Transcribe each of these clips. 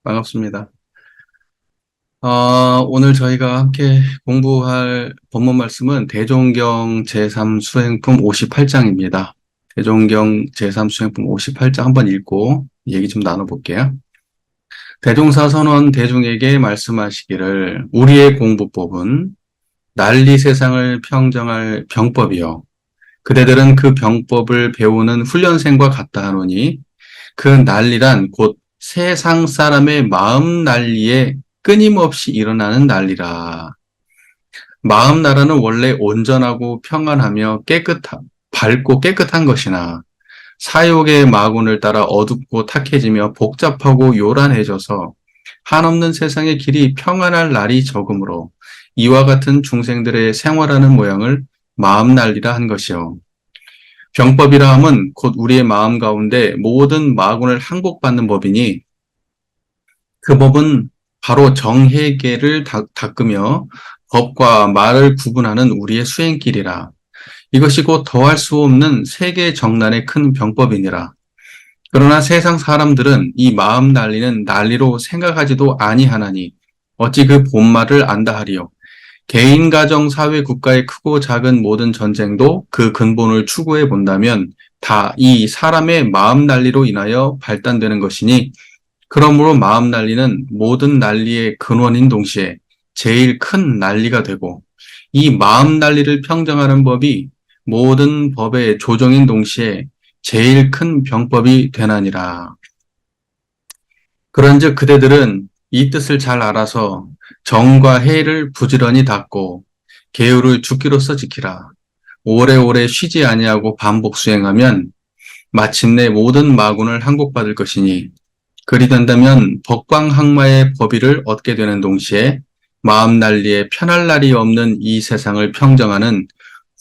반갑습니다. 오늘 저희가 함께 공부할 본문 말씀은 대종경 제3수행품 58장입니다. 대종경 제3수행품 58장 한번 읽고 얘기 좀 나눠볼게요. 대종사선원 대중에게 말씀하시기를 우리의 공부법은 난리 세상을 평정할 병법이요. 그대들은 그 병법을 배우는 훈련생과 같다 하노니 그 난리란 곧 세상 사람의 마음 난리에 끊임없이 일어나는 난리라. 마음 나라는 원래 온전하고 평안하며 밝고 깨끗한 것이나 사욕의 마군을 따라 어둡고 탁해지며 복잡하고 요란해져서 한없는 세상의 길이 평안할 날이 적으므로 이와 같은 중생들의 생활하는 모양을 마음 난리라 한 것이요. 병법이라 함은 곧 우리의 마음 가운데 모든 마군을 항복받는 법이니 그 법은 바로 정회계를 닦으며 법과 말을 구분하는 우리의 수행길이라. 이것이 곧 더할 수 없는 세계 정난의 큰 병법이니라. 그러나 세상 사람들은 이 마음 난리는 난리로 생각하지도 아니하나니 어찌 그 본말을 안다 하리요. 개인, 가정, 사회, 국가의 크고 작은 모든 전쟁도 그 근본을 추구해 본다면 다 이 사람의 마음 난리로 인하여 발단되는 것이니 그러므로 마음 난리는 모든 난리의 근원인 동시에 제일 큰 난리가 되고 이 마음 난리를 평정하는 법이 모든 법의 조정인 동시에 제일 큰 병법이 되나니라. 그런즉 그대들은 이 뜻을 잘 알아서 정과 해를 부지런히 닦고 계율을 죽기로써 지키라. 오래오래 쉬지 아니하고 반복 수행하면 마침내 모든 마군을 항복받을 것이니 그리 된다면 법광항마의 법의를 얻게 되는 동시에 마음 난리에 편할 날이 없는 이 세상을 평정하는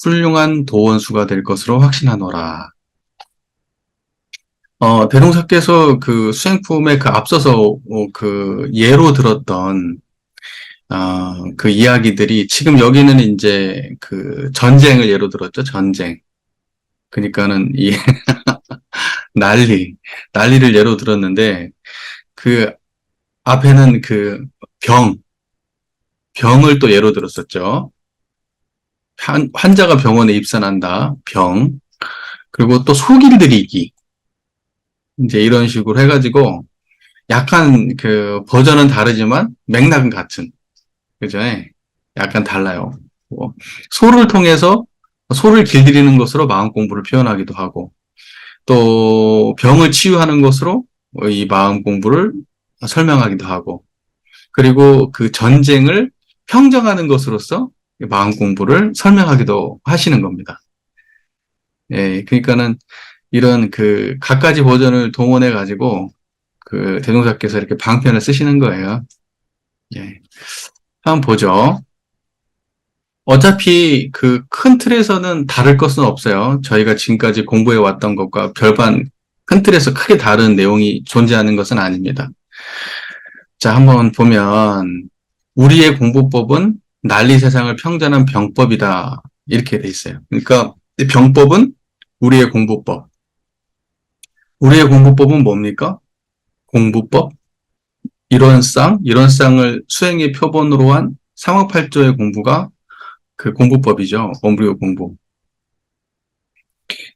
훌륭한 도원수가 될 것으로 확신하노라. 대종사께서 그 수행품에 그 앞서서 그 예로 들었던 그 이야기들이 지금 여기는 이제 그 전쟁을 예로 들었죠. 전쟁. 그러니까는 이 난리를 예로 들었는데 그 앞에는 그 병을 또 예로 들었었죠. 환자가 병원에 입산한다. 병. 그리고 또 속일 들이기. 이제 이런 식으로 해가지고 약간 그 버전은 다르지만 맥락은 같은. 그죠? 약간 달라요. 뭐 소를 통해서 소를 길들이는 것으로 마음 공부를 표현하기도 하고 또 병을 치유하는 것으로 이 마음 공부를 설명하기도 하고 그리고 그 전쟁을 평정하는 것으로서 마음 공부를 설명하기도 하시는 겁니다. 예, 그러니까는 이런 그 갖가지 버전을 동원해 가지고 그 대종사께서 이렇게 방편을 쓰시는 거예요. 예, 한번 보죠. 어차피 그 큰 틀에서는 다를 것은 없어요. 저희가 지금까지 공부해 왔던 것과 별반 큰 틀에서 크게 다른 내용이 존재하는 것은 아닙니다. 자, 한번 보면 우리의 공부법은 난리 세상을 평전한 병법이다. 이렇게 돼 있어요. 그러니까 이 병법은 우리의 공부법. 우리의 공부법은 뭡니까? 공부법, 이론쌍을 수행의 표본으로 한 상업팔조의 공부가 그 공부법이죠. 원불교 공부.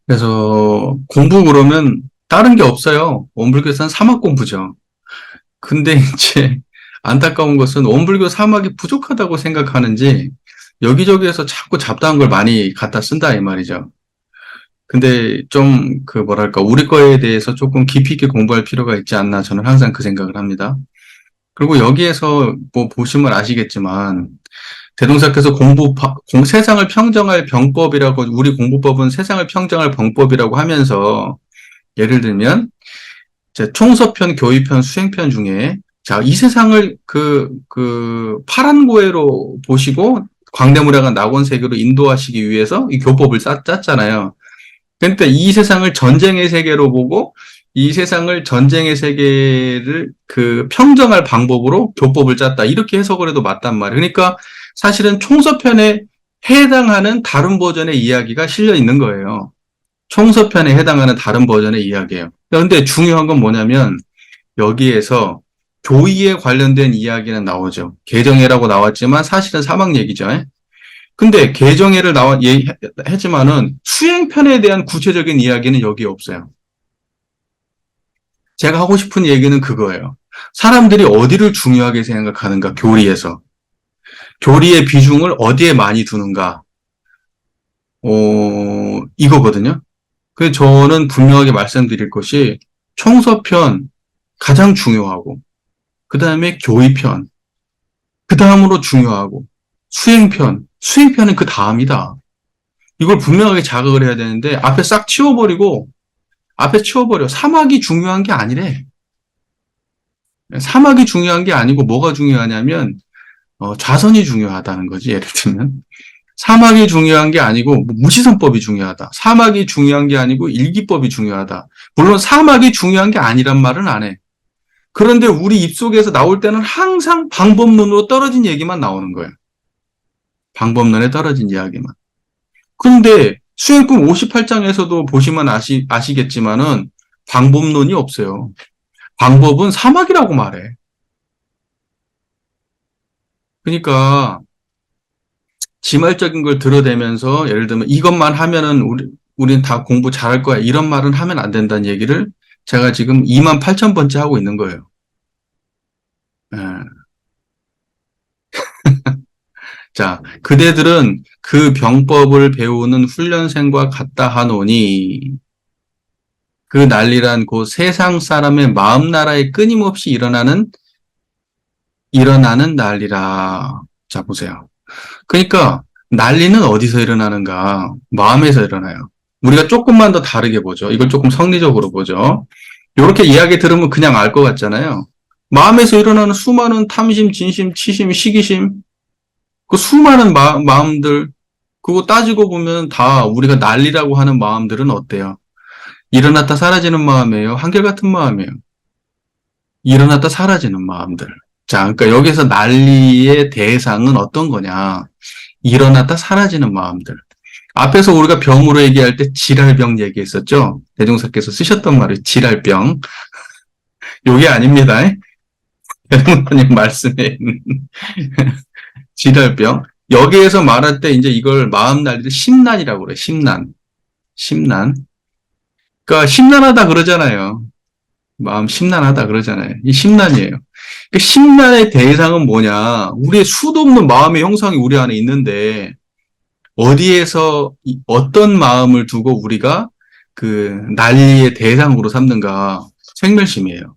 그래서 공부 그러면 다른 게 없어요. 원불교에서는 사막 공부죠. 근데 이제 안타까운 것은 원불교 사막이 부족하다고 생각하는지 여기저기에서 자꾸 잡다한 걸 많이 갖다 쓴다 이 말이죠. 근데 좀 그 뭐랄까 우리 거에 대해서 조금 깊이 있게 공부할 필요가 있지 않나 저는 항상 그 생각을 합니다. 그리고 여기에서 뭐 보시면 아시겠지만 대동사께서 세상을 평정할 병법이라고 우리 공부법은 세상을 평정할 병법이라고 하면서 예를 들면 총서편, 교의편, 수행편 중에 자, 이 세상을 파란 고해로 보시고 광대무량한 낙원세계로 인도하시기 위해서 이 교법을 짰잖아요. 그러니까 이 세상을 전쟁의 세계로 보고 이 세상을 전쟁의 세계를 그 평정할 방법으로 교법을 짰다. 이렇게 해석을 해도 맞단 말이에요. 그러니까 사실은 총서편에 해당하는 다른 버전의 이야기가 실려 있는 거예요. 총서편에 해당하는 다른 버전의 이야기예요. 그런데 중요한 건 뭐냐면 여기에서 교의에 관련된 이야기는 나오죠. 개정해라고 나왔지만 사실은 사막 얘기죠. 근데 개정해를 했지만은 수행편에 대한 구체적인 이야기는 여기에 없어요. 제가 하고 싶은 얘기는 그거예요. 사람들이 어디를 중요하게 생각하는가, 교리에서. 교리의 비중을 어디에 많이 두는가, 이거거든요. 그래서 저는 분명하게 말씀드릴 것이 청소편 가장 중요하고, 그 다음에 교의편, 그 다음으로 중요하고, 수행편은 그 다음이다. 이걸 분명하게 자각을 해야 되는데, 앞에 치워버려. 사막이 중요한 게 아니래. 사막이 중요한 게 아니고 뭐가 중요하냐면, 좌선이 중요하다는 거지, 예를 들면. 사막이 중요한 게 아니고 무시선법이 중요하다. 사막이 중요한 게 아니고 일기법이 중요하다. 물론 사막이 중요한 게 아니란 말은 안 해. 그런데 우리 입속에서 나올 때는 항상 방법론으로 떨어진 얘기만 나오는 거예요. 방법론에 떨어진 이야기만. 근데 수행품 58장에서도 보시면 아시겠지만은 방법론이 없어요. 방법은 사막이라고 말해. 그러니까 지말적인 걸 들어대면서 예를 들면 이것만 하면은 우린 다 공부 잘할 거야. 이런 말은 하면 안 된다는 얘기를 제가 지금 28,000번째 하고 있는 거예요. 예. 자, 그대들은 그 병법을 배우는 훈련생과 같다 하노니 그 난리란 곧 세상 사람의 마음나라에 끊임없이 일어나는 난리라. 자, 보세요. 그러니까 난리는 어디서 일어나는가? 마음에서 일어나요. 우리가 조금만 더 다르게 보죠. 이걸 조금 성리적으로 보죠. 이렇게 이야기 들으면 그냥 알 것 같잖아요. 마음에서 일어나는 수많은 탐심, 진심, 치심, 시기심, 그 수많은 마음들, 그거 따지고 보면 다 우리가 난리라고 하는 마음들은 어때요? 일어났다 사라지는 마음이에요? 한결같은 마음이에요? 일어났다 사라지는 마음들. 자, 그러니까 여기서 난리의 대상은 어떤 거냐? 일어났다 사라지는 마음들. 앞에서 우리가 병으로 얘기할 때 질할병 얘기했었죠? 대종사께서 쓰셨던 말이 질할병. 요게 아닙니다. 대종사님 말씀에 있는 질할병. 여기에서 말할 때 이제 이걸 마음 난리를 심난이라고 그래요. 심난. 그러니까 심란하다 그러잖아요. 마음 심란하다 그러잖아요. 이 심란이에요. 그 심란의 대상은 뭐냐? 우리의 수도 없는 마음의 형상이 우리 안에 있는데 어디에서 어떤 마음을 두고 우리가 그 난리의 대상으로 삼는가? 생멸심이에요.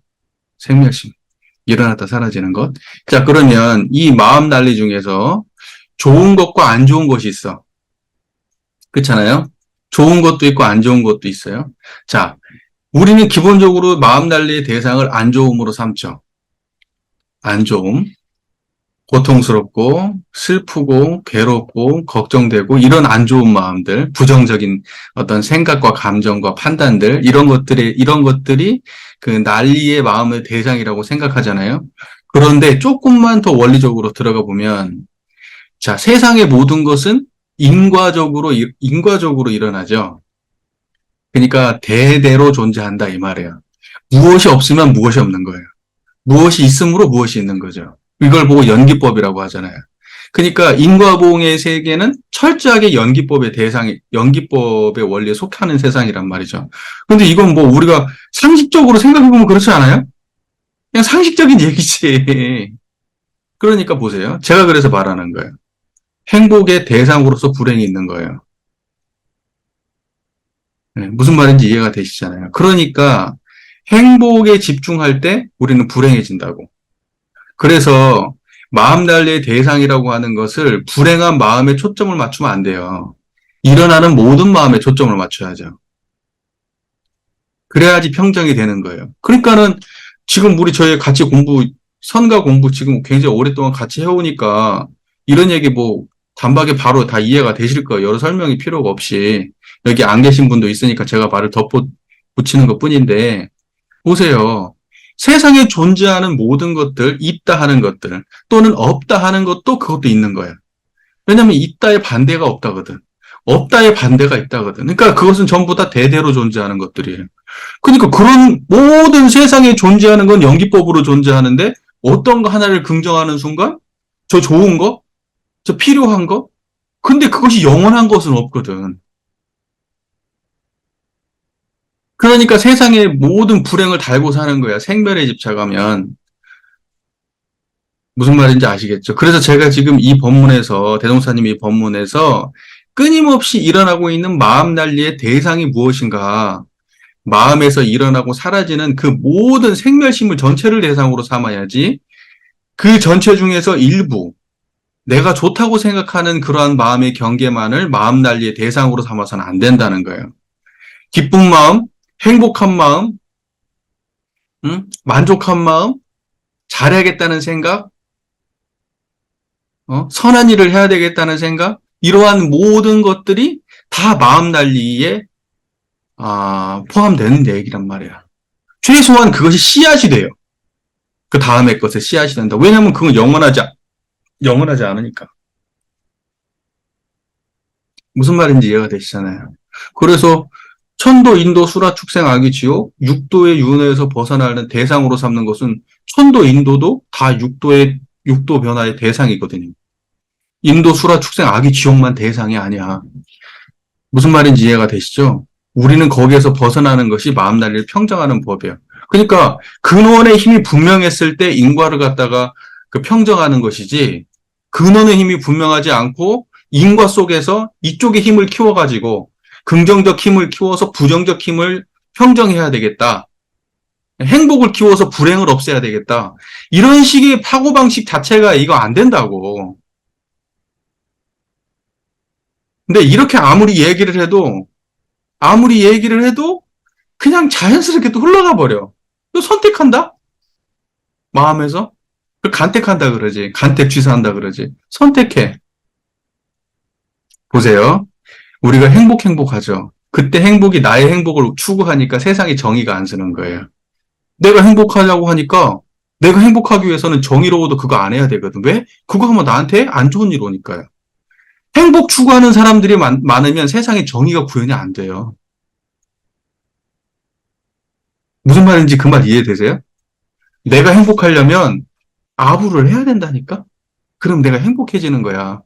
생멸심. 일어났다 사라지는 것. 자, 그러면 이 마음 난리 중에서 좋은 것과 안 좋은 것이 있어. 그렇잖아요? 좋은 것도 있고 안 좋은 것도 있어요. 자, 우리는 기본적으로 마음 난리의 대상을 안 좋음으로 삼죠. 안 좋음. 고통스럽고 슬프고 괴롭고 걱정되고 이런 안 좋은 마음들, 부정적인 어떤 생각과 감정과 판단들 이런 것들이 그 난리의 마음의 대상이라고 생각하잖아요. 그런데 조금만 더 원리적으로 들어가 보면 자, 세상의 모든 것은 인과적으로 일어나죠. 그러니까 대대로 존재한다 이 말이에요. 무엇이 없으면 무엇이 없는 거예요. 무엇이 있으므로 무엇이 있는 거죠. 이걸 보고 연기법이라고 하잖아요. 그러니까 인과보응의 세계는 철저하게 연기법의 원리에 속하는 세상이란 말이죠. 근데 이건 뭐 우리가 상식적으로 생각해보면 그렇지 않아요? 그냥 상식적인 얘기지. 그러니까 보세요. 제가 그래서 말하는 거예요. 행복의 대상으로서 불행이 있는 거예요. 네, 무슨 말인지 이해가 되시잖아요. 그러니까 행복에 집중할 때 우리는 불행해진다고. 그래서 마음 난리의 대상이라고 하는 것을 불행한 마음에 초점을 맞추면 안 돼요. 일어나는 모든 마음에 초점을 맞춰야죠. 그래야지 평정이 되는 거예요. 그러니까는 지금 저희 같이 선가 공부 지금 굉장히 오랫동안 같이 해오니까 이런 얘기 뭐 단박에 바로 다 이해가 되실 거예요. 여러 설명이 필요가 없이. 여기 안 계신 분도 있으니까 제가 말을 덧붙이는 것 뿐인데, 보세요. 세상에 존재하는 모든 것들, 있다 하는 것들, 또는 없다 하는 것도 그것도 있는 거예요. 왜냐면 있다의 반대가 없다거든. 없다의 반대가 있다거든. 그러니까 그것은 전부 다 대대로 존재하는 것들이에요. 그러니까 그런 모든 세상에 존재하는 건 연기법으로 존재하는데 어떤 거 하나를 긍정하는 순간 저 좋은 거, 저 필요한 거, 근데 그것이 영원한 것은 없거든. 그러니까 세상의 모든 불행을 달고 사는 거야. 생멸에 집착하면. 무슨 말인지 아시겠죠? 그래서 제가 지금 이 법문에서, 대동사님 이 법문에서 끊임없이 일어나고 있는 마음 난리의 대상이 무엇인가, 마음에서 일어나고 사라지는 그 모든 생멸심을 전체를 대상으로 삼아야지 그 전체 중에서 일부, 내가 좋다고 생각하는 그러한 마음의 경계만을 마음 난리의 대상으로 삼아서는 안 된다는 거예요. 기쁜 마음, 행복한 마음, 만족한 마음, 잘해야겠다는 생각, 선한 일을 해야 되겠다는 생각, 이러한 모든 것들이 다 마음 난리에 포함되는 얘기란 말이야. 최소한 그것이 씨앗이 돼요. 그 다음에 것에 씨앗이 된다. 왜냐하면 그건 영원하지 않으니까. 무슨 말인지 이해가 되시잖아요. 그래서 천도, 인도, 수라, 축생, 악의 지옥, 육도의 윤회에서 벗어나는 대상으로 삼는 것은 천도, 인도도 다 육도 변화의 대상이거든요. 인도, 수라, 축생, 악의 지옥만 대상이 아니야. 무슨 말인지 이해가 되시죠? 우리는 거기에서 벗어나는 것이 마음 난리를 평정하는 법이에요. 그러니까 근원의 힘이 분명했을 때 인과를 갖다가 그 평정하는 것이지, 근원의 힘이 분명하지 않고 인과 속에서 이쪽의 힘을 키워가지고 긍정적 힘을 키워서 부정적 힘을 평정해야 되겠다. 행복을 키워서 불행을 없애야 되겠다. 이런 식의 사고방식 자체가 이거 안 된다고. 근데 이렇게 아무리 얘기를 해도 그냥 자연스럽게 또 흘러가 버려. 또 선택한다? 마음에서? 그 간택한다 그러지. 간택 취사한다 그러지. 선택해. 보세요. 우리가 행복하죠. 그때 행복이 나의 행복을 추구하니까 세상에 정의가 안 서는 거예요. 내가 행복하려고 하니까 내가 행복하기 위해서는 정의로워도 그거 안 해야 되거든. 왜? 그거 하면 나한테 안 좋은 일 오니까요. 행복 추구하는 사람들이 많으면 세상에 정의가 구현이 안 돼요. 무슨 말인지 그 말 이해되세요? 내가 행복하려면 아부를 해야 된다니까? 그럼 내가 행복해지는 거야.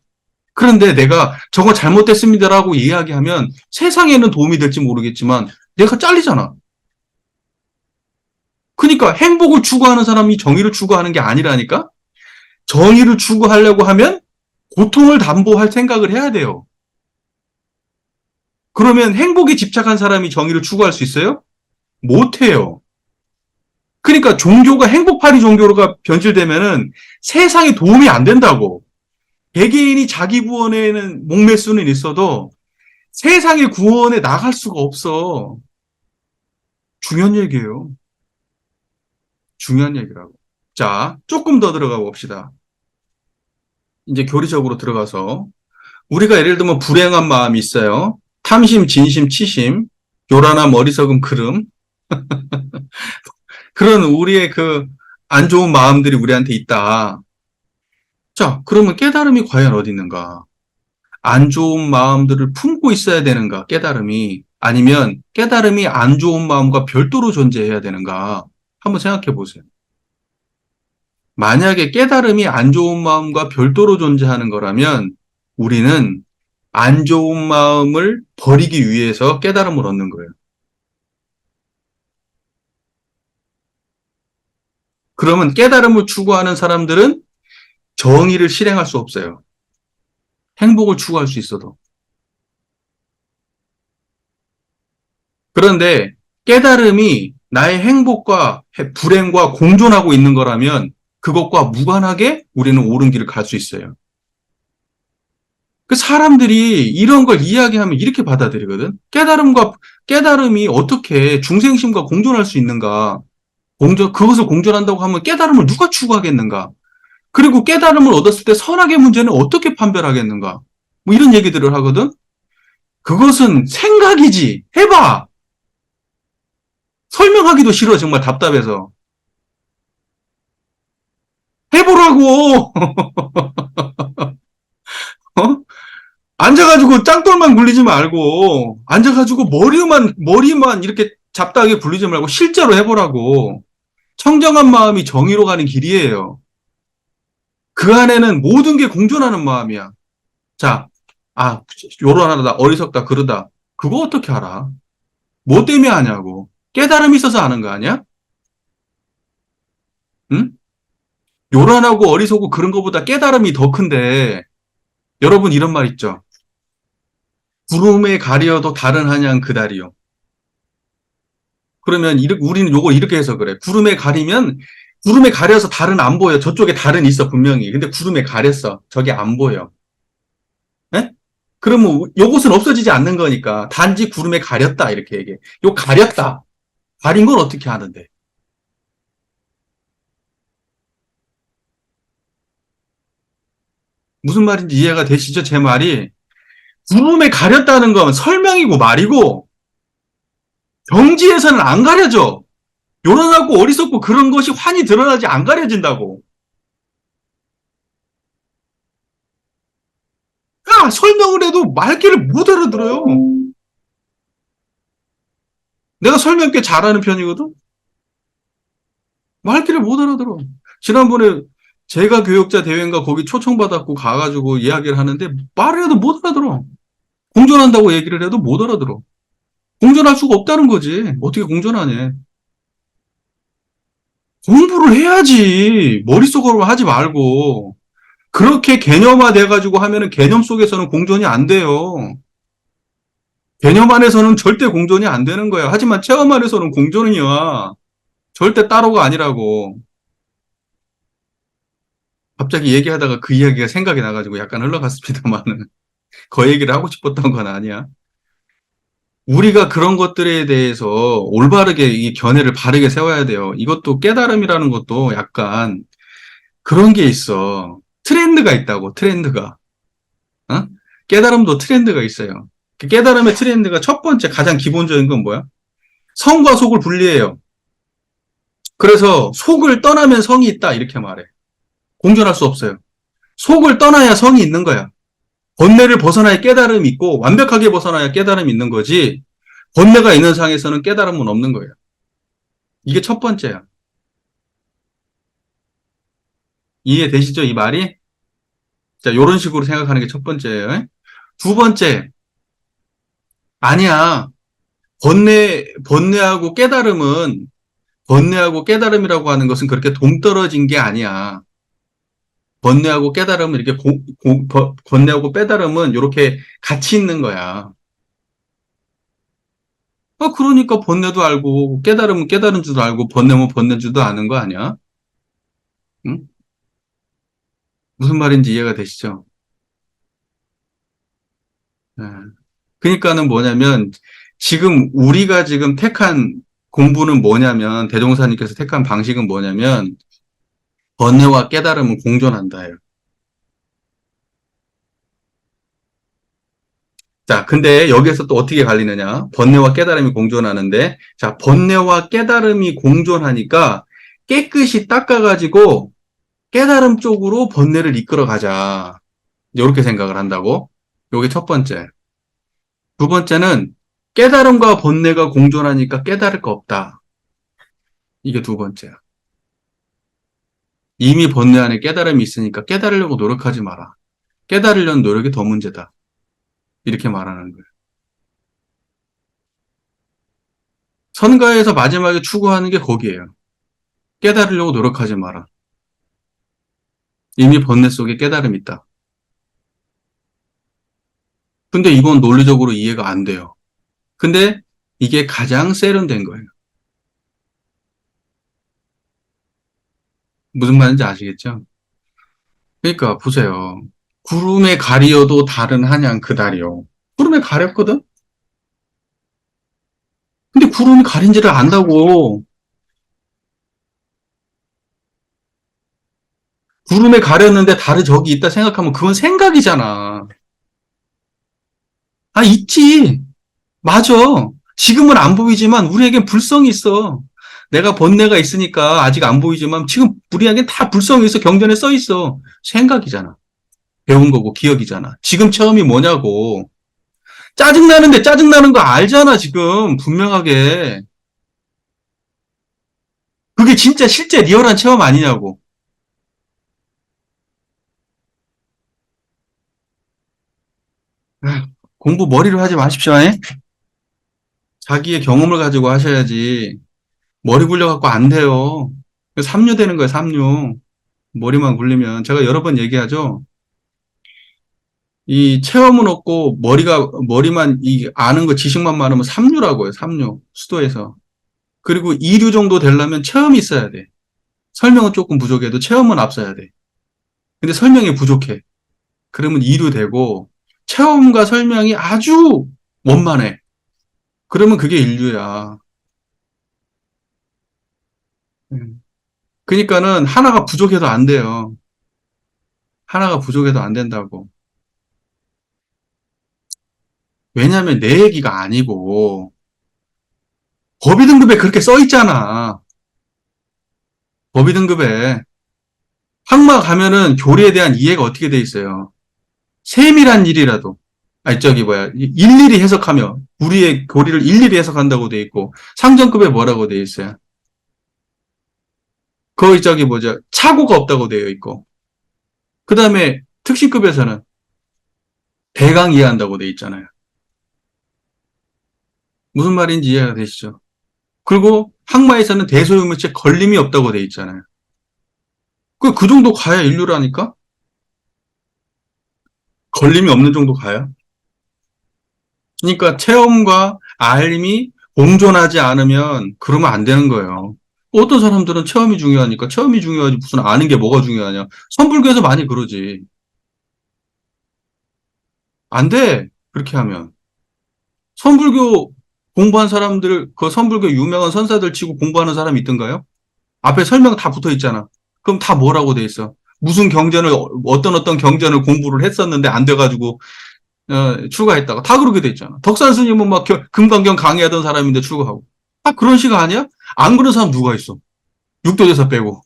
그런데 내가 저거 잘못됐습니다라고 이야기하면 세상에는 도움이 될지 모르겠지만 내가 잘리잖아. 그러니까 행복을 추구하는 사람이 정의를 추구하는 게 아니라니까? 정의를 추구하려고 하면 고통을 담보할 생각을 해야 돼요. 그러면 행복에 집착한 사람이 정의를 추구할 수 있어요? 못해요. 그러니까 종교가 행복파리 종교가 변질되면은 세상에 도움이 안 된다고. 개개인이 자기 구원에는 목맬 수는 있어도 세상의 구원에 나갈 수가 없어. 중요한 얘기예요. 중요한 얘기라고. 자, 조금 더 들어가 봅시다. 이제 교리적으로 들어가서 우리가 예를 들면 불행한 마음이 있어요. 탐심, 진심, 치심, 요란함, 어리석음, 그름. 그런 우리의 그 안 좋은 마음들이 우리한테 있다. 자, 그러면 깨달음이 과연 어디 있는가? 안 좋은 마음들을 품고 있어야 되는가? 깨달음이. 아니면 깨달음이 안 좋은 마음과 별도로 존재해야 되는가? 한번 생각해 보세요. 만약에 깨달음이 안 좋은 마음과 별도로 존재하는 거라면 우리는 안 좋은 마음을 버리기 위해서 깨달음을 얻는 거예요. 그러면 깨달음을 추구하는 사람들은 정의를 실행할 수 없어요. 행복을 추구할 수 있어도. 그런데 깨달음이 나의 행복과 불행과 공존하고 있는 거라면 그것과 무관하게 우리는 옳은 길을 갈 수 있어요. 그 사람들이 이런 걸 이야기하면 이렇게 받아들이거든. 깨달음이 어떻게 중생심과 공존할 수 있는가? 그것을 공존한다고 하면 깨달음을 누가 추구하겠는가? 그리고 깨달음을 얻었을 때 선악의 문제는 어떻게 판별하겠는가? 뭐 이런 얘기들을 하거든. 그것은 생각이지. 해봐. 설명하기도 싫어. 정말 답답해서. 해보라고. 어? 앉아가지고 짱돌만 굴리지 말고, 앉아가지고 머리만 이렇게 잡다하게 굴리지 말고 실제로 해보라고. 청정한 마음이 정의로 가는 길이에요. 그 안에는 모든 게 공존하는 마음이야. 자, 요란하다, 어리석다, 그러다. 그거 어떻게 알아? 뭐 때문에 하냐고. 깨달음이 있어서 아는 거 아니야? 응? 요란하고 어리석고 그런 거보다 깨달음이 더 큰데, 여러분 이런 말 있죠? 구름에 가려도 다른 한양 그다리요. 그러면 우리는 요걸 이렇게 해서 그래. 구름에 가려서 달은 안 보여. 저쪽에 달은 있어, 분명히. 근데 구름에 가렸어. 저게 안 보여. 예? 그러면 요것은 없어지지 않는 거니까. 단지 구름에 가렸다, 이렇게 얘기해. 요 가렸다. 가린 건 어떻게 하는데? 무슨 말인지 이해가 되시죠? 제 말이. 구름에 가렸다는 건 설명이고 말이고, 경지에서는 안 가려져. 요란하고 어리석고 그런 것이 환히 드러나지 안 가려진다고. 야, 설명을 해도 말귀를 못 알아들어요. 내가 설명 꽤 잘하는 편이거든? 말귀를 못 알아들어. 지난번에 제가 교역자 대회인가 거기 초청받았고 가가지고 이야기를 하는데 말을 해도 못 알아들어. 공존한다고 얘기를 해도 못 알아들어. 공존할 수가 없다는 거지. 어떻게 공존하냐. 공부를 해야지. 머릿속으로 하지 말고. 그렇게 개념화 돼가지고 하면은 개념 속에서는 공존이 안 돼요. 개념 안에서는 절대 공존이 안 되는 거야. 하지만 체험 안에서는 공존이야. 절대 따로가 아니라고. 갑자기 얘기하다가 그 이야기가 생각이 나가지고 약간 흘러갔습니다만은 그 얘기를 하고 싶었던 건 아니야. 우리가 그런 것들에 대해서 올바르게 이 견해를 바르게 세워야 돼요. 이것도 깨달음이라는 것도 약간 그런 게 있어. 트렌드가 있다고, 트렌드가. 어? 깨달음도 트렌드가 있어요. 그 깨달음의 트렌드가 첫 번째 가장 기본적인 건 뭐야? 성과 속을 분리해요. 그래서 속을 떠나면 성이 있다 이렇게 말해. 공존할 수 없어요. 속을 떠나야 성이 있는 거야. 번뇌를 벗어나야 깨달음이 있고 완벽하게 벗어나야 깨달음이 있는 거지. 번뇌가 있는 상에서는 깨달음은 없는 거예요. 이게 첫 번째야. 이해되시죠? 이 말이? 자, 요런 식으로 생각하는 게 첫 번째예요. 두 번째, 아니야. 번뇌하고 깨달음이라고 하는 것은 그렇게 동떨어진 게 아니야. 번뇌하고 깨달음은 이렇게 번뇌하고 깨달음은 이렇게 같이 있는 거야. 그러니까 번뇌도 알고 깨달음은 깨달은 줄도 알고 번뇌면 번뇌인 줄도 아는 거 아니야? 응? 무슨 말인지 이해가 되시죠? 네. 그러니까는 뭐냐면 지금 우리가 지금 택한 공부는 뭐냐면 대종사님께서 택한 방식은 뭐냐면 번뇌와 깨달음은 공존한다예요. 자, 근데 여기에서 또 어떻게 갈리느냐? 번뇌와 깨달음이 공존하는데, 자, 번뇌와 깨달음이 공존하니까 깨끗이 닦아가지고 깨달음 쪽으로 번뇌를 이끌어 가자. 이렇게 생각을 한다고. 요게 첫 번째. 두 번째는 깨달음과 번뇌가 공존하니까 깨달을 거 없다. 이게 두 번째야. 이미 번뇌 안에 깨달음이 있으니까 깨달으려고 노력하지 마라. 깨달으려는 노력이 더 문제다. 이렇게 말하는 거예요. 선가에서 마지막에 추구하는 게 거기에요. 깨달으려고 노력하지 마라. 이미 번뇌 속에 깨달음이 있다. 근데 이건 논리적으로 이해가 안 돼요. 근데 이게 가장 세련된 거예요. 무슨 말인지 아시겠죠? 그러니까 보세요. 구름에 가리어도 다른 한양 그다리요. 구름에 가렸거든? 근데 구름이 가린지를 안다고. 구름에 가렸는데 달이 저기 있다 생각하면 그건 생각이잖아. 있지. 맞아. 지금은 안 보이지만 우리에겐 불성이 있어. 내가 번뇌가 있으니까 아직 안 보이지만 지금 우리에겐 다 불성이 있어. 경전에 써 있어. 생각이잖아. 배운 거고 기억이잖아. 지금 체험이 뭐냐고. 짜증나는데 짜증나는 거 알잖아, 지금. 분명하게. 그게 진짜 실제 리얼한 체험 아니냐고. 아, 공부 머리로 하지 마십시오, 에? 자기의 경험을 가지고 하셔야지. 머리 굴려갖고 안 돼요. 삼류 되는 거예요, 삼류. 머리만 굴리면. 제가 여러 번 얘기하죠. 이 체험은 없고 머리만 아는 거 지식만 많으면 삼류라고 해요, 삼류. 수도에서. 그리고 이류 정도 되려면 체험이 있어야 돼. 설명은 조금 부족해도 체험은 앞서야 돼. 근데 설명이 부족해. 그러면 이류 되고 체험과 설명이 아주 원만해. 그러면 그게 인류야. 그러니까는 하나가 부족해도 안 돼요. 하나가 부족해도 안 된다고. 왜냐하면 내 얘기가 아니고 법의 등급에 그렇게 써 있잖아. 법의 등급에 학마 가면은 교리에 대한 이해가 어떻게 돼 있어요. 세밀한 일이라도 아니 저기 뭐야 일일이 해석하며 우리의 교리를 일일이 해석한다고 돼 있고 상정급에 뭐라고 돼 있어요. 거의 저기 뭐죠 착오가 없다고 되어 있고 그 다음에 특식급에서는 대강 이해한다고 돼 있잖아요. 무슨 말인지 이해가 되시죠? 그리고 학마에서는 대소유무죄 걸림이 없다고 돼 있잖아요. 그 정도 가야 인류라니까? 걸림이 없는 정도 가야? 그러니까 체험과 알림이 공존하지 않으면 그러면 안 되는 거예요. 어떤 사람들은 체험이 중요하니까 체험이 중요하지 무슨 아는 게 뭐가 중요하냐. 선불교에서 많이 그러지. 안 돼. 그렇게 하면. 선불교 공부한 사람들, 그 선불교 유명한 선사들 치고 공부하는 사람이 있던가요? 앞에 설명 다 붙어 있잖아. 그럼 다 뭐라고 돼 있어? 무슨 경전을, 어떤 경전을 공부를 했었는데 안 돼가지고, 출가했다가 다 그렇게 돼 있잖아. 덕산 스님은 막 금강경 강의하던 사람인데 출가하고. 아, 그런 시가 아니야? 안 그런 사람 누가 있어? 육도대사 빼고.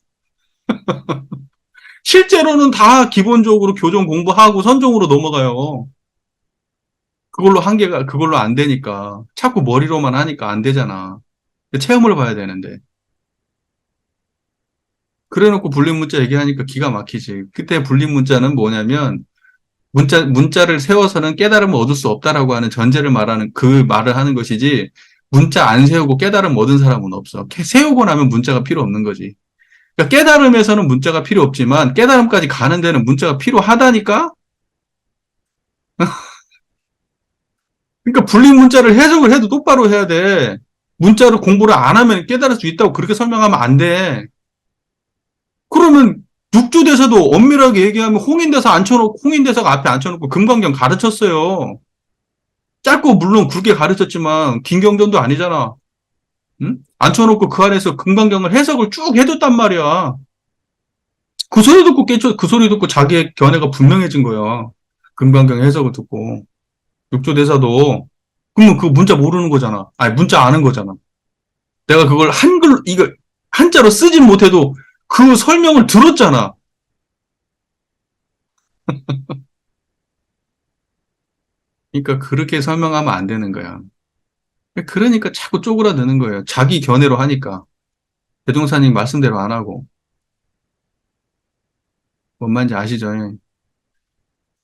실제로는 다 기본적으로 교정 공부하고 선종으로 넘어가요. 그걸로 안 되니까. 자꾸 머리로만 하니까 안 되잖아. 체험을 봐야 되는데. 그래 놓고 불림문자 얘기하니까 기가 막히지. 그때 불림문자는 뭐냐면, 문자를 세워서는 깨달음을 얻을 수 없다라고 하는 전제를 말하는, 그 말을 하는 것이지, 문자 안 세우고 깨달음 얻은 사람은 없어. 세우고 나면 문자가 필요 없는 거지. 그러니까 깨달음에서는 문자가 필요 없지만, 깨달음까지 가는 데는 문자가 필요하다니까? 그러니까 불림문자를 해석을 해도 똑바로 해야 돼. 문자를 공부를 안 하면 깨달을 수 있다고 그렇게 설명하면 안 돼. 그러면 육조대사도 엄밀하게 얘기하면 홍인대사가 앞에 앉혀놓고 금강경 가르쳤어요. 짧고 물론 굵게 가르쳤지만 긴 경전도 아니잖아. 응? 앉혀놓고 그 안에서 금강경을 해석을 쭉 해줬단 말이야. 그 소리 듣고 자기의 견해가 분명해진 거야. 금강경 해석을 듣고. 육조대사도 그러면 그 문자 모르는 거잖아. 아니 문자 아는 거잖아. 내가 그걸 이거 한자로 쓰진 못해도 그 설명을 들었잖아. 그러니까 그렇게 설명하면 안 되는 거야. 그러니까 자꾸 쪼그라드는 거예요. 자기 견해로 하니까. 대종사님 말씀대로 안 하고. 뭔 말인지 아시죠?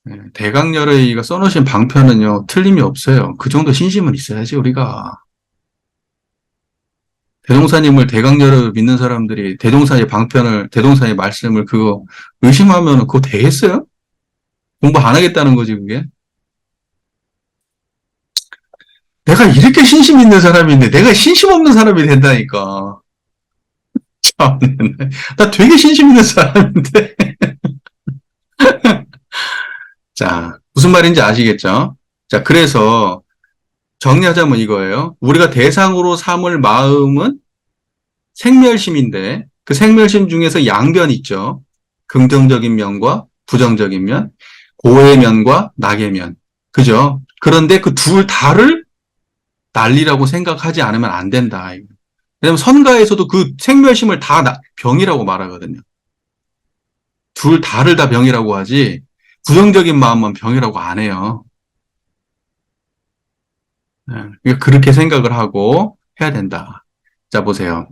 예, 대강열의가 써놓으신 방편은요, 틀림이 없어요. 그 정도 신심은 있어야지, 우리가. 대종사님을 대강열을 믿는 사람들이 대종사의 말씀을 그거 의심하면 그거 되겠어요? 공부 안 하겠다는 거지, 그게? 내가 이렇게 신심 있는 사람인데 내가 신심 없는 사람이 된다니까. 참, 나 되게 신심 있는 사람인데. 자, 무슨 말인지 아시겠죠? 자, 그래서 정리하자면 이거예요. 우리가 대상으로 삼을 마음은 생멸심인데 그 생멸심 중에서 양변이 있죠. 긍정적인 면과 부정적인 면, 고의 면과 낙의 면. 그죠? 그런데 그 둘 다를 난리라고 생각하지 않으면 안 된다. 왜냐면 선가에서도 그 생멸심을 다 병이라고 말하거든요. 둘 다를 다 병이라고 하지 부정적인 마음만 병이라고 안 해요. 네, 그러니까 그렇게 생각을 하고 해야 된다. 자, 보세요.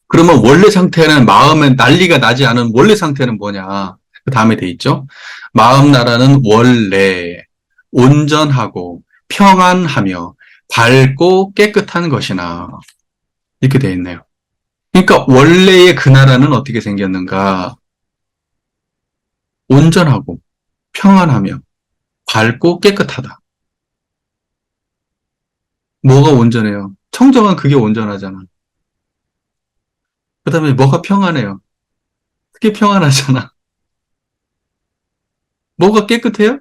그러면 원래 상태는 마음은 난리가 나지 않은 원래 상태는 뭐냐? 그 다음에 돼 있죠. 마음 나라는 원래 온전하고 평안하며 밝고 깨끗한 것이나 이렇게 돼 있네요. 그러니까 원래의 그 나라는 어떻게 생겼는가? 온전하고 평안하며 밝고 깨끗하다. 뭐가 온전해요? 청정한 그게 온전하잖아. 그 다음에 뭐가 평안해요? 그게 평안하잖아. 뭐가 깨끗해요?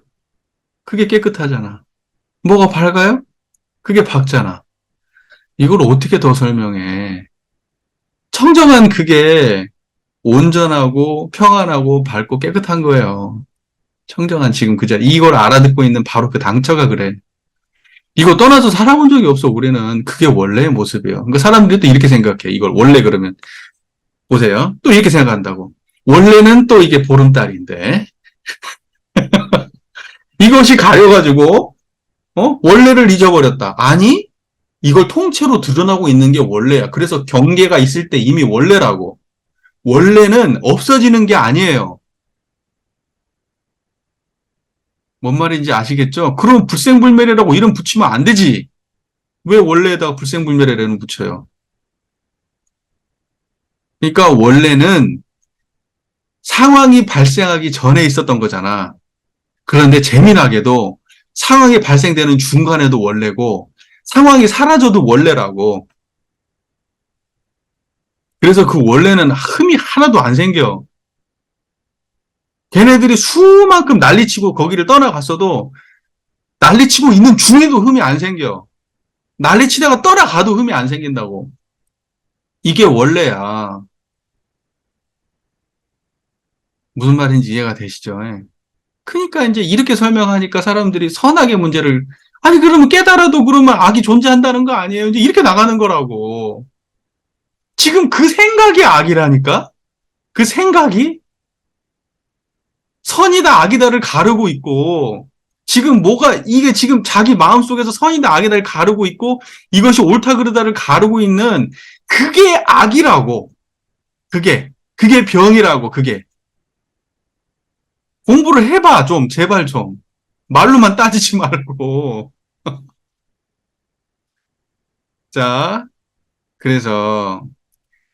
그게 깨끗하잖아. 뭐가 밝아요? 그게 밝잖아. 이걸 어떻게 더 설명해? 청정한 그게 온전하고 평안하고 밝고 깨끗한 거예요. 청정한 지금 그 자리. 이걸 알아듣고 있는 바로 그 당처가 그래. 이거 떠나서 살아본 적이 없어, 우리는. 그게 원래의 모습이에요. 그러니까 사람들이 또 이렇게 생각해. 이걸 원래 그러면. 보세요. 또 이렇게 생각한다고. 원래는 또 이게 보름달인데. 이것이 가려가지고, 원래를 잊어버렸다. 아니? 이걸 통째로 드러나고 있는 게 원래야. 그래서 경계가 있을 때 이미 원래라고. 원래는 없어지는 게 아니에요. 뭔 말인지 아시겠죠? 그럼 불생불멸이라고 이름 붙이면 안 되지. 왜 원래에다가 불생불멸이라는 붙여요? 그러니까 원래는 상황이 발생하기 전에 있었던 거잖아. 그런데 재미나게도 상황이 발생되는 중간에도 원래고 상황이 사라져도 원래라고. 그래서 그 원래는 흠이 하나도 안 생겨. 걔네들이 수만큼 난리치고 거기를 떠나갔어도 난리치고 있는 중에도 흠이 안 생겨. 난리치다가 떠나가도 흠이 안 생긴다고. 이게 원래야. 무슨 말인지 이해가 되시죠? 예. 그러니까 이제 이렇게 설명하니까 사람들이 선악의 문제를 아니 그러면 깨달아도 그러면 악이 존재한다는 거 아니에요? 이제 이렇게 나가는 거라고. 지금 그 생각이 악이라니까? 그 생각이 선이다 악이다를 가르고 있고 지금 뭐가 이게 지금 자기 마음속에서 선이다 악이다를 가르고 있고 이것이 옳다 그르다를 가르고 있는 그게 악이라고. 그게 병이라고. 그게 공부를 해봐 좀 제발 좀 말로만 따지지 말고. 자, 그래서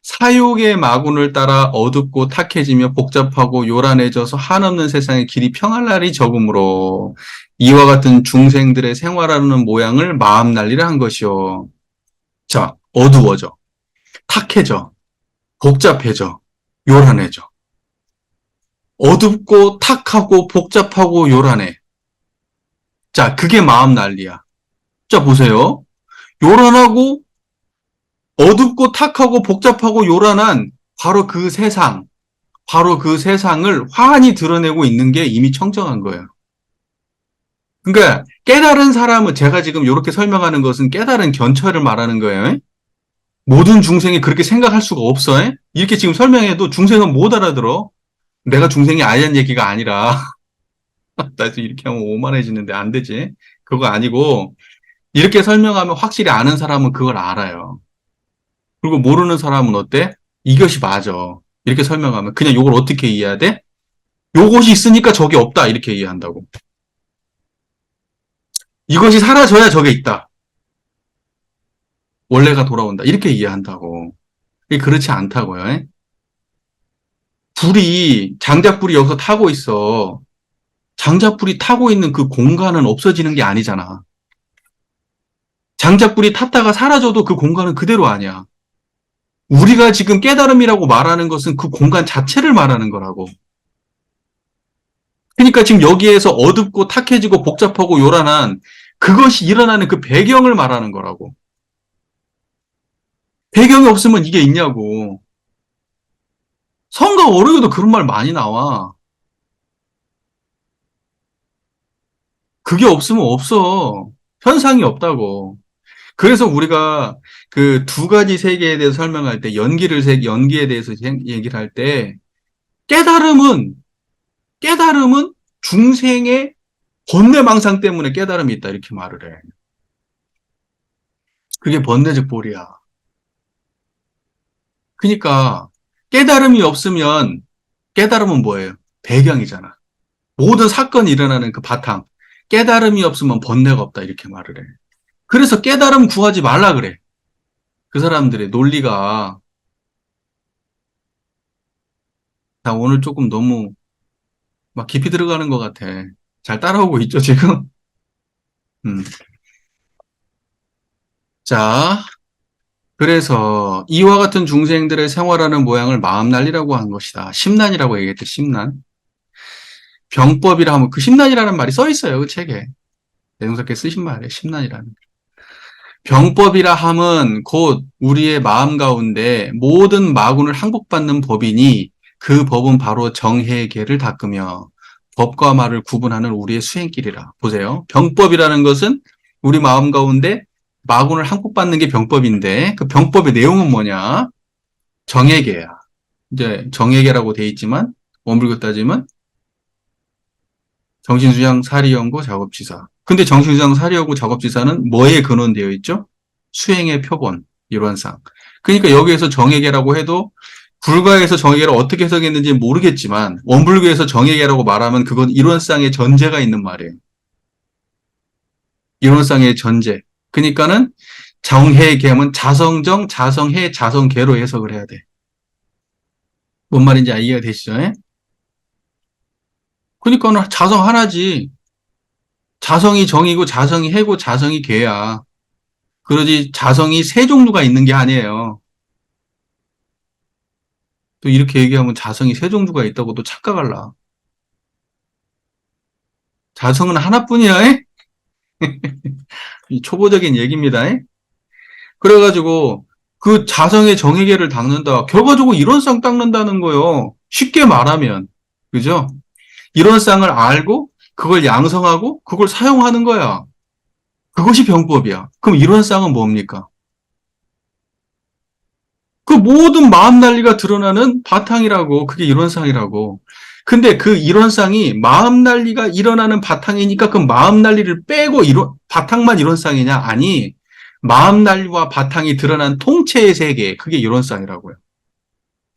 사욕의 마군을 따라 어둡고 탁해지며 복잡하고 요란해져서 한없는 세상에 길이 평할 날이 적으므로 이와 같은 중생들의 생활하는 모양을 마음 난리를 한 것이요. 자, 어두워져, 탁해져, 복잡해져, 요란해져. 어둡고 탁하고 복잡하고 요란해. 자, 그게 마음 난리야. 자, 보세요. 요란하고 어둡고 탁하고 복잡하고 요란한 바로 그 세상을 환히 드러내고 있는 게 이미 청정한 거예요. 그러니까 깨달은 사람은 제가 지금 이렇게 설명하는 것은 깨달은 견처를 말하는 거예요. 모든 중생이 그렇게 생각할 수가 없어. 이렇게 지금 설명해도 중생은 못 알아들어. 내가 중생이 아니란 얘기가 아니라 나 지금 이렇게 하면 오만해지는데 안 되지. 그거 아니고 이렇게 설명하면 확실히 아는 사람은 그걸 알아요. 그리고 모르는 사람은 어때? 이것이 맞아. 이렇게 설명하면 그냥 이걸 어떻게 이해해야 돼? 요것이 있으니까 저게 없다. 이렇게 이해한다고. 이것이 사라져야 저게 있다. 원래가 돌아온다. 이렇게 이해한다고. 이게 그렇지 않다고요. 장작불이 여기서 타고 있어. 장작불이 타고 있는 그 공간은 없어지는 게 아니잖아. 장작불이 탔다가 사라져도 그 공간은 그대로 아니야. 우리가 지금 깨달음이라고 말하는 것은 그 공간 자체를 말하는 거라고. 그러니까 지금 여기에서 어둡고 탁해지고 복잡하고 요란한 그것이 일어나는 그 배경을 말하는 거라고. 배경이 없으면 이게 있냐고. 성가 어록에도 그런 말 많이 나와. 그게 없으면 없어. 현상이 없다고. 그래서 우리가 그 두 가지 세계에 대해서 설명할 때 연기에 대해서 얘기를 할 때 깨달음은 깨달음은 중생의 번뇌망상 때문에 깨달음이 있다 이렇게 말을 해. 그게 번뇌적 보리야. 그러니까 깨달음이 없으면 깨달음은 뭐예요? 배경이잖아. 모든 사건이 일어나는 그 바탕. 깨달음이 없으면 번뇌가 없다 이렇게 말을 해. 그래서 깨달음 구하지 말라 그래. 그 사람들의 논리가 나 오늘 조금 너무 막 깊이 들어가는 것 같아. 잘 따라오고 있죠, 지금? 음. 자, 그래서 이와 같은 중생들의 생활하는 모양을 마음난리라고 한 것이다. 심난이라고 얘기했대, 심난. 병법이라 하면 그 심난이라는 말이 써 있어요, 그 책에. 대종사께 쓰신 말이에요, 심난이라는. 병법이라 함은 곧 우리의 마음 가운데 모든 마군을 항복받는 법이니 그 법은 바로 정해계를 닦으며 법과 말을 구분하는 우리의 수행길이라. 보세요. 병법이라는 것은 우리 마음 가운데 마군을 항복받는 게 병법인데 그 병법의 내용은 뭐냐? 정해계야. 이제 정해계라고 돼 있지만 원불교 따지면 정신수양 사리연구 작업지사. 근데 정신수양 사리연구 작업지사는 뭐에 근원되어 있죠? 수행의 표본, 일원상. 그러니까 여기에서 정해계라고 해도 불가에서 정해계를 어떻게 해석했는지 모르겠지만 원불교에서 정해계라고 말하면 그건 일원상의 전제가 있는 말이에요. 일원상의 전제. 그러니까는 정해계하면 자성정, 자성해, 자성계로 해석을 해야 돼. 뭔 말인지 이해가 되시죠? 그러니까는 자성 하나지. 자성이 정이고 자성이 해고 자성이 계야. 그러지 자성이 세 종류가 있는 게 아니에요. 또 이렇게 얘기하면 자성이 세 종류가 있다고 또 착각할라. 자성은 하나뿐이야. 이 초보적인 얘기입니다. 그래가지고 그 자성의 정의계를 닦는다. 결과적으로 이론상 닦는다는 거예요. 쉽게 말하면. 그죠? 이론상을 알고 그걸 양성하고 그걸 사용하는 거야. 그것이 병법이야. 그럼 이론상은 뭡니까? 그 모든 마음 난리가 드러나는 바탕이라고, 그게 이론상이라고. 근데 그 이론상이 마음 난리가 일어나는 바탕이니까 그 마음 난리를 빼고 바탕만 이론상이냐? 아니, 마음 난리와 바탕이 드러난 통째의 세계, 그게 이론상이라고요.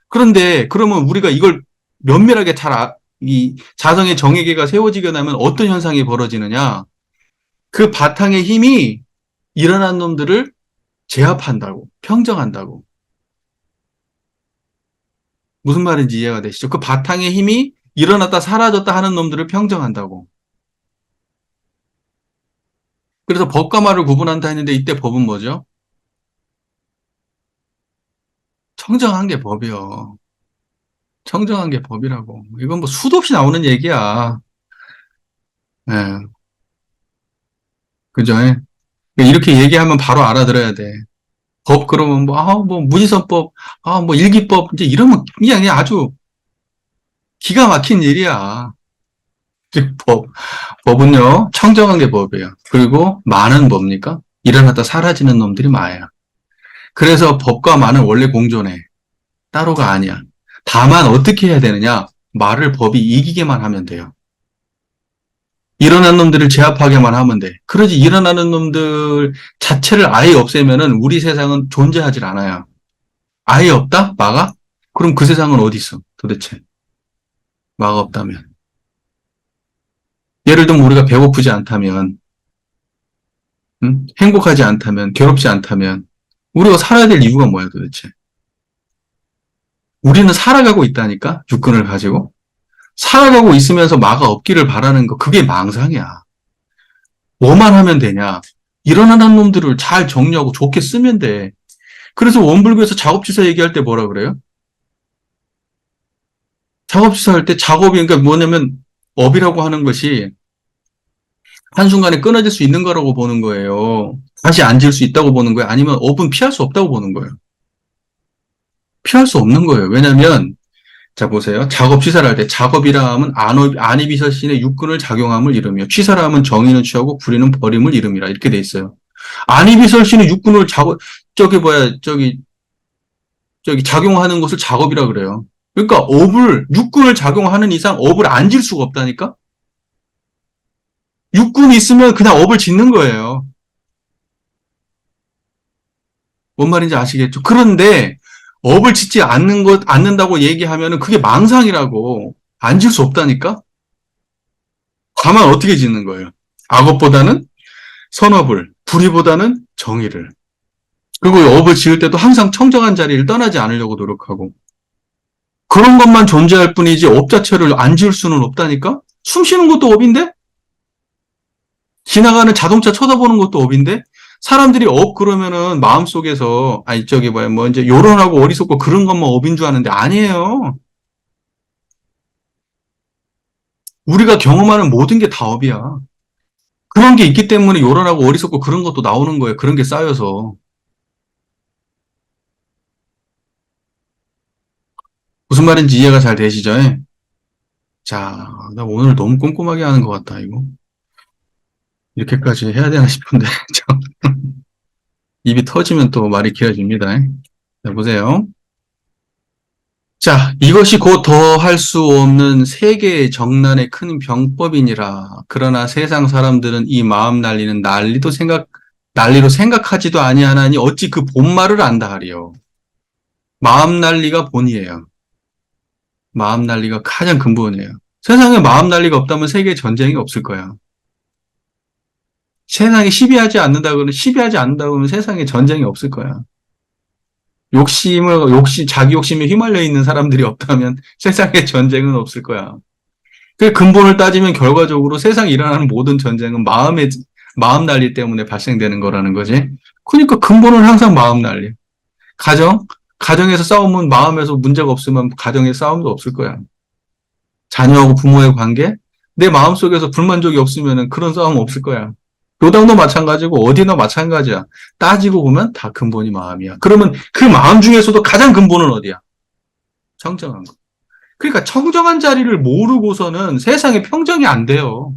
그런데 그러면 우리가 이걸 면밀하게 이 자성의 정의계가 세워지게 되면 어떤 현상이 벌어지느냐? 그 바탕의 힘이 일어난 놈들을 제압한다고, 평정한다고. 무슨 말인지 이해가 되시죠? 그 바탕의 힘이 일어났다 사라졌다 하는 놈들을 평정한다고. 그래서 법과 말을 구분한다 했는데 이때 법은 뭐죠? 청정한 게 법이요. 청정한 게 법이라고. 이건 뭐 수도 없이 나오는 얘기야. 예. 그죠? 이렇게 얘기하면 바로 알아들어야 돼. 법 그러면 뭐 무지선법, 뭐 일기법 이제 이러면 그냥 아주 기가 막힌 일이야. 법. 법은요, 청정한 게 법이에요. 그리고 만은 뭡니까? 일어났다 사라지는 놈들이 마야. 그래서 법과 만은 원래 공존해. 따로가 아니야. 다만 어떻게 해야 되느냐? 말을 법이 이기게만 하면 돼요. 일어난 놈들을 제압하게만 하면 돼. 그러지 일어나는 놈들 자체를 아예 없애면은 우리 세상은 존재하질 않아요. 아예 없다? 마가? 그럼 그 세상은 어디 있어? 도대체. 마가 없다면. 예를 들면 우리가 배고프지 않다면, 행복하지 않다면, 괴롭지 않다면, 우리가 살아야 될 이유가 뭐야 도대체? 우리는 살아가고 있다니까? 육근을 가지고. 살아가고 있으면서 마가 없기를 바라는 거, 그게 망상이야. 뭐만 하면 되냐? 일어나는 놈들을 잘 정리하고 좋게 쓰면 돼. 그래서 원불교에서 작업지사 얘기할 때 뭐라 그래요? 작업지사 할 때 작업이, 그러니까 뭐냐면, 업이라고 하는 것이 한순간에 끊어질 수 있는 거라고 보는 거예요. 다시 앉을 수 있다고 보는 거예요. 아니면 업은 피할 수 없다고 보는 거예요. 피할 수 없는 거예요. 왜냐면, 자, 보세요. 작업 취사를 할 때, 작업이라 하면 안이비서신의 육근을 작용함을 이루며, 취사라 하면 정의는 취하고 불의는 버림을 이름이라. 이렇게 돼 있어요. 안이비설신의 육근을 작용하는 것을 작업이라 그래요. 그러니까 육근을 작용하는 이상 업을 안 질 수가 없다니까? 육군이 있으면 그냥 업을 짓는 거예요. 뭔 말인지 아시겠죠? 그런데 업을 짓지 않는다고 얘기하면은 그게 망상이라고. 안 질 수 없다니까? 다만 어떻게 짓는 거예요? 악업보다는 선업을, 불의보다는 정의를. 그리고 업을 지을 때도 항상 청정한 자리를 떠나지 않으려고 노력하고. 그런 것만 존재할 뿐이지 업 자체를 안 지을 수는 없다니까? 숨 쉬는 것도 업인데? 지나가는 자동차 쳐다보는 것도 업인데? 사람들이 업 그러면은 마음속에서, 아니, 저기 뭐야, 뭐 이제 요런하고 어리석고 그런 것만 업인 줄 아는데 아니에요. 우리가 경험하는 모든 게 다 업이야. 그런 게 있기 때문에 요란하고 어리석고 그런 것도 나오는 거예요. 그런 게 쌓여서. 무슨 말인지 이해가 잘 되시죠? 자, 나 오늘 너무 꼼꼼하게 하는 것 같다, 이거. 이렇게까지 해야 되나 싶은데. 참, 입이 터지면 또 말이 길어집니다. 자, 보세요. 자, 이것이 곧 더할 수 없는 세계의 정난의 큰 병법이니라. 그러나 세상 사람들은 이 마음 난리는 난리로 생각하지도 아니하나니 어찌 그 본말을 안다 하리요. 마음 난리가 본이에요. 마음 난리가 가장 근본이에요. 세상에 마음 난리가 없다면 세계에 전쟁이 없을 거야. 세상에 시비하지 않는다 그러면 세상에 전쟁이 없을 거야. 자기 욕심에 휘말려 있는 사람들이 없다면 세상에 전쟁은 없을 거야. 그 근본을 따지면 결과적으로 세상에 일어나는 모든 전쟁은 마음 난리 때문에 발생되는 거라는 거지. 그러니까 근본은 항상 마음 난리. 가정, 가정에서 싸우면 마음에서 문제가 없으면 가정에 싸움도 없을 거야. 자녀하고 부모의 관계, 내 마음속에서 불만족이 없으면 그런 싸움 없을 거야. 교당도 마찬가지고 어디나 마찬가지야. 따지고 보면 다 근본이 마음이야. 그러면 그 마음 중에서도 가장 근본은 어디야? 청정한 거. 그러니까 청정한 자리를 모르고서는 세상에 평정이 안 돼요.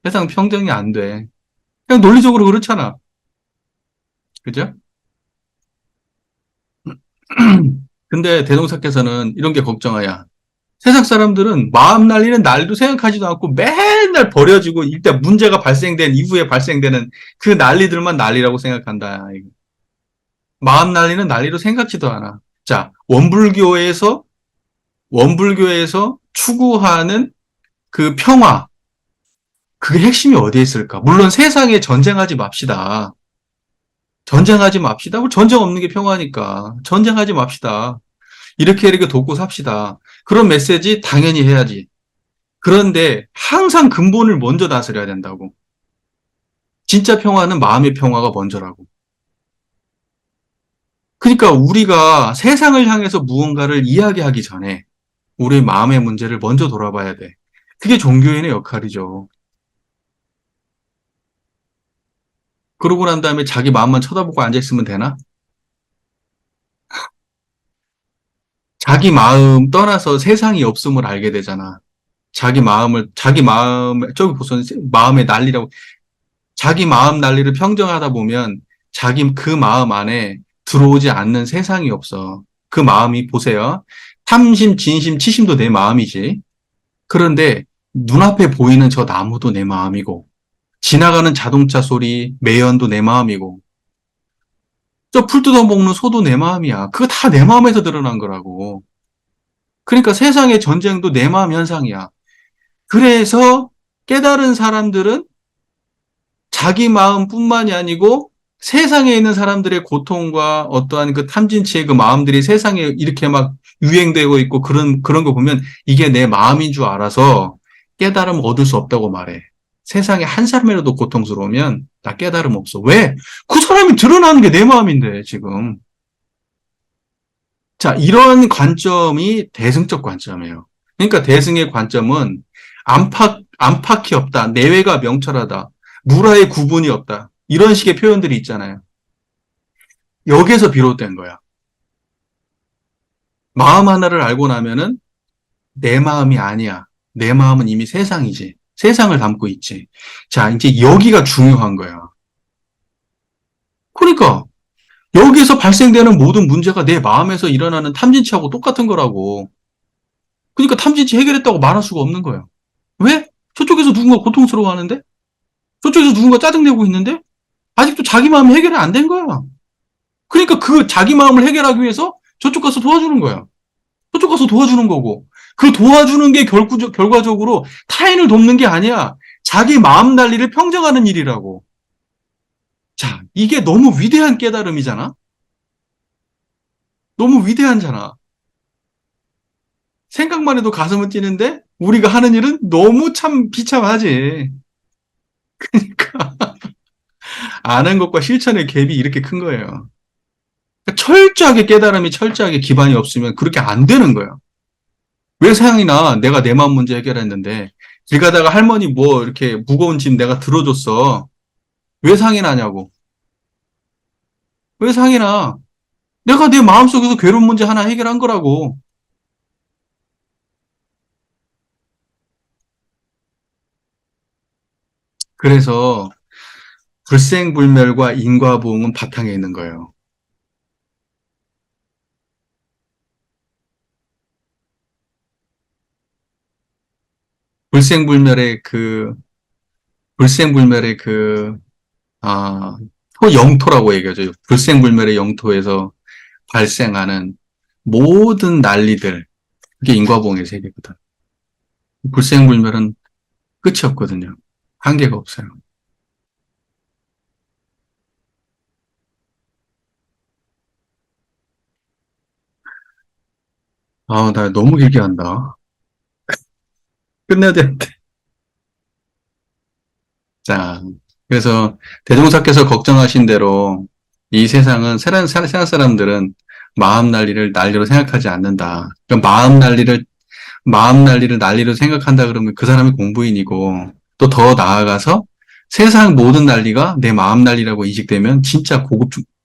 세상 평정이 안 돼. 그냥 논리적으로 그렇잖아. 그죠? 근데 대동사께서는 이런 게 걱정이야. 세상 사람들은 마음 난리는 날도 생각하지도 않고 맨날 버려지고 일단 문제가 발생된 이후에 발생되는 그 난리들만 난리라고 생각한다. 마음 난리는 난리로 생각지도 않아. 자, 원불교에서 추구하는 그 평화, 그게 핵심이 어디에 있을까? 물론 세상에 전쟁하지 맙시다. 전쟁하지 맙시다. 뭐 전쟁 없는 게 평화니까. 전쟁하지 맙시다. 이렇게 돕고 삽시다. 그런 메시지 당연히 해야지. 그런데 항상 근본을 먼저 다스려야 된다고. 진짜 평화는 마음의 평화가 먼저라고. 그러니까 우리가 세상을 향해서 무언가를 이야기하기 전에 우리 마음의 문제를 먼저 돌아봐야 돼. 그게 종교인의 역할이죠. 그러고 난 다음에 자기 마음만 쳐다보고 앉아있으면 되나? 자기 마음 떠나서 세상이 없음을 알게 되잖아. 저기 보선 마음의 난리라고, 자기 마음 난리를 평정하다 보면 자기 그 마음 안에 들어오지 않는 세상이 없어. 그 마음이 보세요. 탐심, 진심, 치심도 내 마음이지. 그런데 눈앞에 보이는 저 나무도 내 마음이고, 지나가는 자동차 소리, 매연도 내 마음이고, 저 풀 뜯어먹는 소도 내 마음이야. 그거 다 내 마음에서 드러난 거라고. 그러니까 세상의 전쟁도 내 마음 현상이야. 그래서 깨달은 사람들은 자기 마음뿐만이 아니고 세상에 있는 사람들의 고통과 어떠한 그 탐진치의 그 마음들이 세상에 이렇게 막 유행되고 있고 그런 거 보면 이게 내 마음인 줄 알아서 깨달음 얻을 수 없다고 말해. 세상에 한 사람이라도 고통스러우면 나 깨달음 없어. 왜? 그 사람이 드러나는 게 내 마음인데, 지금. 자, 이런 관점이 대승적 관점이에요. 그러니까 대승의 관점은 안팎이 없다. 내외가 명철하다. 무라의 구분이 없다. 이런 식의 표현들이 있잖아요. 여기에서 비롯된 거야. 마음 하나를 알고 나면은 내 마음이 아니야. 내 마음은 이미 세상이지. 세상을 담고 있지. 자, 이제 여기가 중요한 거야. 그러니까 여기서 발생되는 모든 문제가 내 마음에서 일어나는 탐진치하고 똑같은 거라고. 그러니까 탐진치 해결했다고 말할 수가 없는 거예요. 왜? 저쪽에서 누군가 고통스러워하는데? 저쪽에서 누군가 짜증내고 있는데 아직도 자기 마음이 해결이 안 된 거야. 그러니까 그 자기 마음을 해결하기 위해서 저쪽 가서 도와주는 거야. 저쪽 가서 도와주는 거고. 그 도와주는 게 결과적으로 타인을 돕는 게 아니야. 자기 마음 난리를 평정하는 일이라고. 자, 이게 너무 위대한 깨달음이잖아? 너무 위대한잖아. 생각만 해도 가슴은 뛰는데 우리가 하는 일은 너무 참 비참하지. 아는 것과 실천의 갭이 이렇게 큰 거예요. 그러니까 철저하게 깨달음이 철저하게 기반이 없으면 그렇게 안 되는 거예요. 왜 사양이나 내가 내 마음 문제 해결했는데 길 가다가 할머니 뭐 이렇게 무거운 짐 내가 들어줬어. 왜 상이 나냐고. 왜 상이 나? 내가 내 마음속에서 괴로운 문제 하나 해결한 거라고. 그래서 불생불멸과 인과보응은 바탕에 있는 거예요. 불생불멸의 그, 불생불멸의 그, 아, 영토라고 얘기하죠. 불생불멸의 영토에서 발생하는 모든 난리들, 그게 인과보응의 세계거든. 불생불멸은 끝이 없거든요. 한계가 없어요. 아, 나 너무 길게 한다. 끝내야 되는데. 자, 그래서 대종사께서 걱정하신 대로 이 세상은 세상 사람들은 마음 난리를 난리로 생각하지 않는다. 그러니까 마음 난리를 난리로 생각한다 그러면 그 사람이 공부인이고 또 더 나아가서 세상 모든 난리가 내 마음 난리라고 인식되면 진짜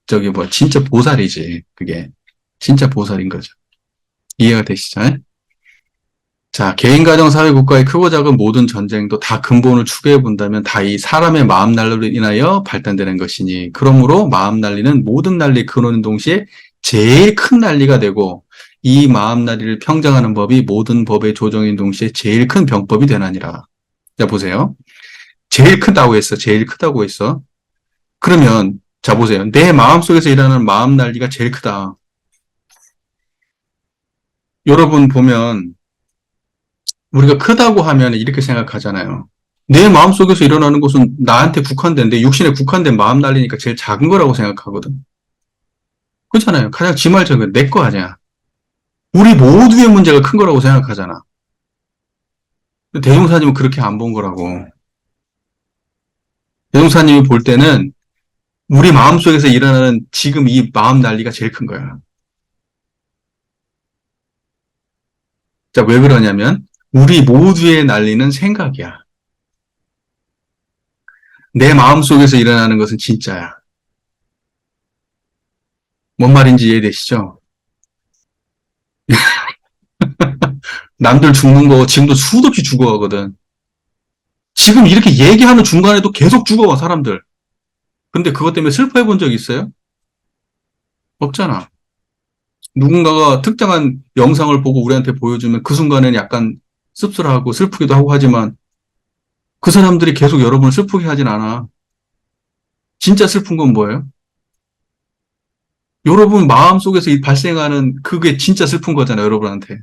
저기 뭐 진짜 보살이지. 그게 진짜 보살인 거죠. 이해가 되시죠? 자, 개인, 가정, 사회, 국가의 크고 작은 모든 전쟁도 다 근본을 추구해 본다면 다 이 사람의 마음 난리로 인하여 발단되는 것이니, 그러므로 마음 난리는 모든 난리 근원인 동시에 제일 큰 난리가 되고, 이 마음 난리를 평정하는 법이 모든 법의 조정인 동시에 제일 큰 병법이 되나니라. 자, 보세요. 제일 크다고 했어. 제일 크다고 했어. 그러면, 자, 보세요. 내 마음 속에서 일어나는 마음 난리가 제일 크다. 여러분 보면, 우리가 크다고 하면 이렇게 생각하잖아요. 내 마음속에서 일어나는 것은 나한테 국한된, 내 육신에 국한된 마음 날리니까 제일 작은 거라고 생각하거든. 그렇잖아요. 가장 지말적인 내 거 아니야. 우리 모두의 문제가 큰 거라고 생각하잖아. 대종사님은 그렇게 안 본 거라고. 대종사님이 볼 때는 우리 마음속에서 일어나는 지금 이 마음 난리가 제일 큰 거야. 자, 왜 그러냐면 우리 모두의 난리는 생각이야. 내 마음속에서 일어나는 것은 진짜야. 뭔 말인지 이해되시죠? 남들 죽는 거 지금도 수도 없이 죽어가거든. 지금 이렇게 얘기하는 중간에도 계속 죽어와, 사람들. 근데 그것 때문에 슬퍼해 본 적 있어요? 없잖아. 누군가가 특정한 영상을 보고 우리한테 보여주면 그 순간에는 약간 씁쓸하고 슬프기도 하고 하지만 그 사람들이 계속 여러분을 슬프게 하진 않아. 진짜 슬픈 건 뭐예요? 여러분 마음속에서 발생하는 그게 진짜 슬픈 거잖아요, 여러분한테.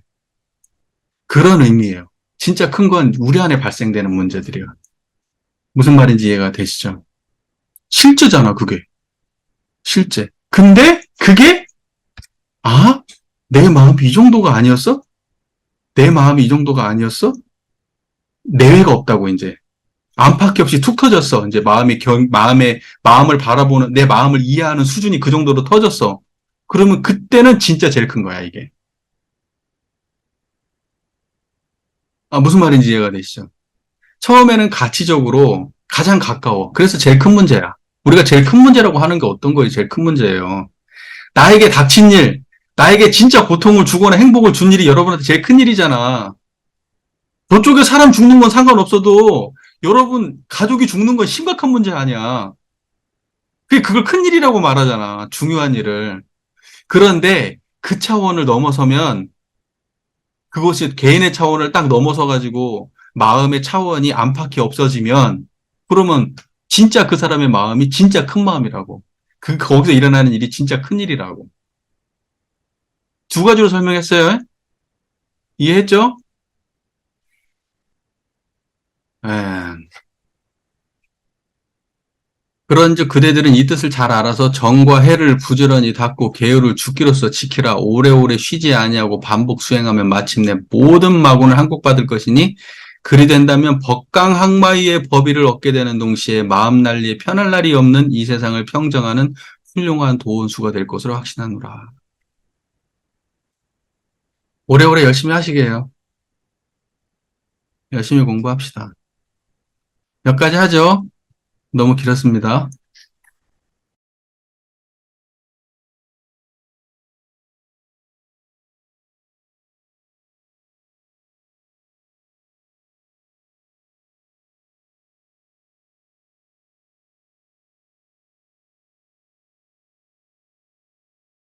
그런 의미예요. 진짜 큰 건 우리 안에 발생되는 문제들이야. 무슨 말인지 이해가 되시죠? 실제잖아, 그게. 실제. 근데 그게 아, 내 마음이 이 정도가 아니었어? 내 마음이 이 정도가 아니었어? 내외가 없다고, 이제. 안팎이 없이 툭 터졌어. 이제 마음을 바라보는, 내 마음을 이해하는 수준이 그 정도로 터졌어. 그러면 그때는 진짜 제일 큰 거야, 이게. 아, 무슨 말인지 이해가 되시죠? 처음에는 가치적으로 가장 가까워. 그래서 제일 큰 문제야. 우리가 제일 큰 문제라고 하는 게 어떤 거예요? 제일 큰 문제예요. 나에게 닥친 일, 나에게 진짜 고통을 주거나 행복을 준 일이 여러분한테 제일 큰 일이잖아. 저쪽에 사람 죽는 건 상관없어도 여러분 가족이 죽는 건 심각한 문제 아니야. 그걸 큰 일이라고 말하잖아. 중요한 일을. 그런데 그 차원을 넘어서면 그것이 개인의 차원을 딱 넘어서 가지고 마음의 차원이 안팎이 없어지면 그러면 진짜 그 사람의 마음이 진짜 큰 마음이라고. 거기서 일어나는 일이 진짜 큰 일이라고. 두 가지로 설명했어요. 이해했죠? 예. 그런즉 그대들은 이 뜻을 잘 알아서 정과 해를 부지런히 닦고 계율을 죽기로써 지키라. 오래오래 쉬지 아니하고 반복 수행하면 마침내 모든 마군을 한국받을 것이니 그리 된다면 법강항마이의 법의를 얻게 되는 동시에 마음 난리에 편할 날이 없는 이 세상을 평정하는 훌륭한 도원수가 될 것으로 확신하노라. 오래오래 열심히 하시게요. 열심히 공부합시다. 몇 가지 하죠? 너무 길었습니다.